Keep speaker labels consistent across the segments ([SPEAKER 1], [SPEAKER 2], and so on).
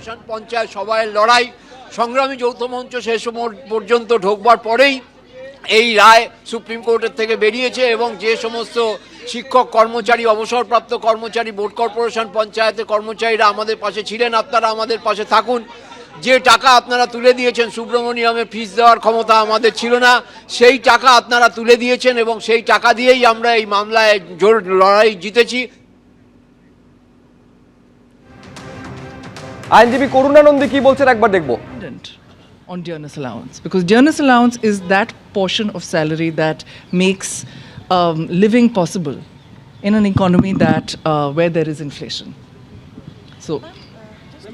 [SPEAKER 1] Corporation, panchayat সবাইয়ের লড়াই, সংগ্রামী যৌথ মঞ্চ শেষ পর্যন্ত ঢোকবার পরেই এই রায় সুপ্রিম কোর্টের থেকে বেরিয়েছে এবং যে সমস্ত শিক্ষক কর্মচারী, অবসরপ্রাপ্ত কর্মচারী, বোর্ড কর্পোরেশন, পঞ্চায়েতের কর্মচারীরা আমাদের পাশে ছিলেন, আপনারা আমাদের পাশে থাকুন। যে টাকা আপনারা তুলে দিয়েছেন, সুব্রমণিয়ামের ফিস দেওয়ার ক্ষমতা আমাদের ছিল না, সেই টাকা আপনারা তুলে দিয়েছেন এবং সেই টাকা দিয়েই আমরা এই মামলায় জোর লড়াই জিতেছি।
[SPEAKER 2] আইনজীবী করুণা নন্দী কি বলছেন একবার দেখব।
[SPEAKER 3] On dearness allowance, because dearness allowance is that portion of salary that makes living possible in an economy that where there is inflation. So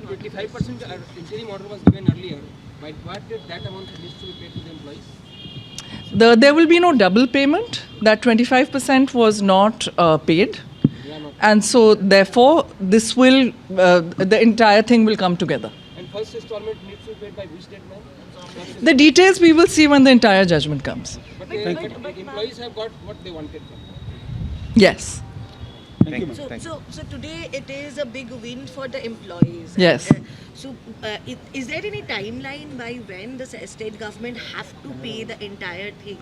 [SPEAKER 4] 25% interim order was given earlier. By what did that amount needs to be paid to the employees?
[SPEAKER 3] there will be no double payment. That 25% was not paid, and so therefore this will the entire thing will come together.
[SPEAKER 4] And first installment needs to be paid by which date, ma'am?
[SPEAKER 3] The details we will see when the entire judgment comes.
[SPEAKER 4] But the employees have got what they wanted.
[SPEAKER 3] Yes.
[SPEAKER 5] So today it is a big win for the employees.
[SPEAKER 3] Yes.
[SPEAKER 5] Is there any timeline by when the state government have to pay the entire thing,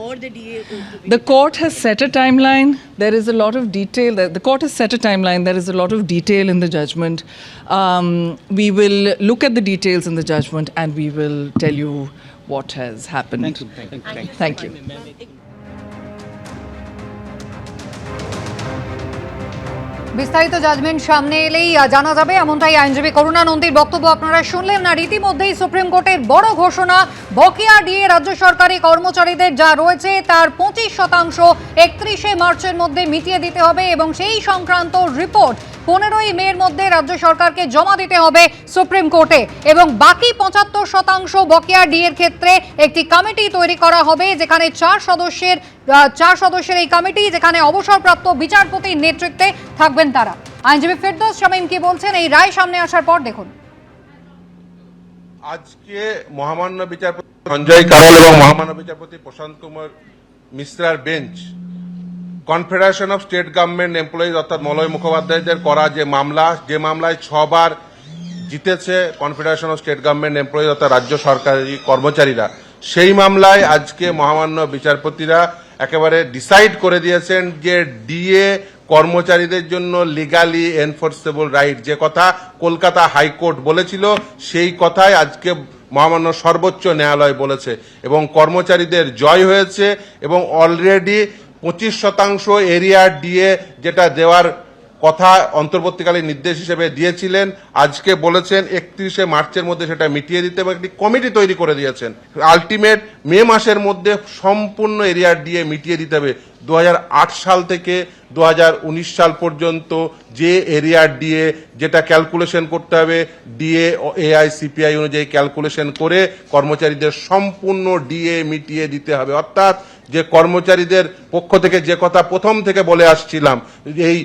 [SPEAKER 5] or the DA going to be?
[SPEAKER 3] The court has set a timeline. There is a lot of detail. The court has set a timeline. There is a lot of detail in the judgment. We will look at the details in the judgment and we will tell you what has happened. Thank you.
[SPEAKER 6] বিস্তারিত judgement সামনে এলেই জানা যাবে, এমনটাই আইনজীবী করুণা নন্দীর বক্তব্য আপনারা শুনলেন। আর ইতিমধ্যেই সুপ্রিম কোর্টের বড় ঘোষণা, বকেয়া ডিএ রাজ্য সরকারি কর্মচারীদের যা রয়েছে তার 25% 31শে মার্চের মধ্যে মিটিয়ে দিতে হবে এবং সেই সংক্রান্ত রিপোর্ট 15ই মের মধ্যে রাজ্য সরকারকে জমা দিতে হবে সুপ্রিম কোর্টে। এবং বাকি 75% বকেয়া ডিএর ক্ষেত্রে একটি কমিটি তৈরি করা হবে, যেখানে 4 সদস্যের এই কমিটি, যেখানে অবসরপ্রাপ্ত বিচারপতির নেতৃত্বে থাকবেন তারা। আইনজীবী ফেরদৌস শামীম কি বলছেন এই রায় সামনে আসার পর দেখুন।
[SPEAKER 7] আজকে মহামান্য বিচারপতি সঞ্জয় কারোল এবং মহামান্য বিচারপতি প্রশান্ত কুমার মিশ্রার bench confederation of state government employees অর্থাৎ মলয় মুখোপাধ্যায়দের করা যে মামলায় 6 বার জিতেছে confederation of state government employees অর্থাৎ রাজ্য সরকারি কর্মচারীরা, সেই মামলায় আজকে মহামান্য বিচারপতিরা একেবারে ডিসাইড করে দিয়েছেন যে ডিএ কর্মচারীদের জন্য লিগালি এনফোর্সেবল রাইট, যে কথা কলকাতা হাইকোর্ট বলেছিল সেই কথাই আজকে মহামান্য সর্বোচ্চ ন্যায়ালয় বলেছে এবং কর্মচারীদের জয় হয়েছে এবং অলরেডি 25% এরিয়া ডিএ যেটা দেওয়ার কথা অন্তর্বর্তীকালীন নির্দেশ হিসেবে দিয়েছিলেন, আজকে বলেছেন 31শে মার্চের মধ্যে সেটা মিটিয়ে দিতে এবং একটি কমিটি তৈরি করে দিয়েছেন। আলটিমেট মে মাসের মধ্যে সম্পূর্ণ এরিয়া ডিএ মিটিয়ে দিতে হবে। 2008 সাল থেকে 2019 সাল পর্যন্ত যে এরিয়া ডিএ যেটা ক্যালকুলেশন করতে হবে, ডিএ এআই সিপিআই অনুযায়ী ক্যালকুলেশন করে কর্মচারীদের সম্পূর্ণ ডিএ মিটিয়ে দিতে হবে। অর্থাৎ যে কর্মচারীদের পক্ষ থেকে যে কথা প্রথম থেকে বলে আসছিলাম, এই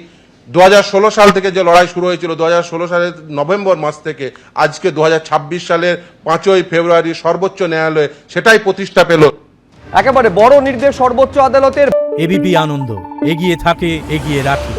[SPEAKER 7] 2016 সাল থেকে যে লড়াই শুরু হয়েছিল, 2016 সালের নভেম্বর মাস থেকে আজকে 2026 সালের 5ই ফেব্রুয়ারি সর্বোচ্চ ন্যায়ালয়ে সেটাই প্রতিষ্ঠা পেল।
[SPEAKER 2] একেবারে বড় নির্দেশ সর্বোচ্চ আদালতের।
[SPEAKER 8] এবিপি আনন্দ, এগিয়ে থাকে, এগিয়ে রাখে।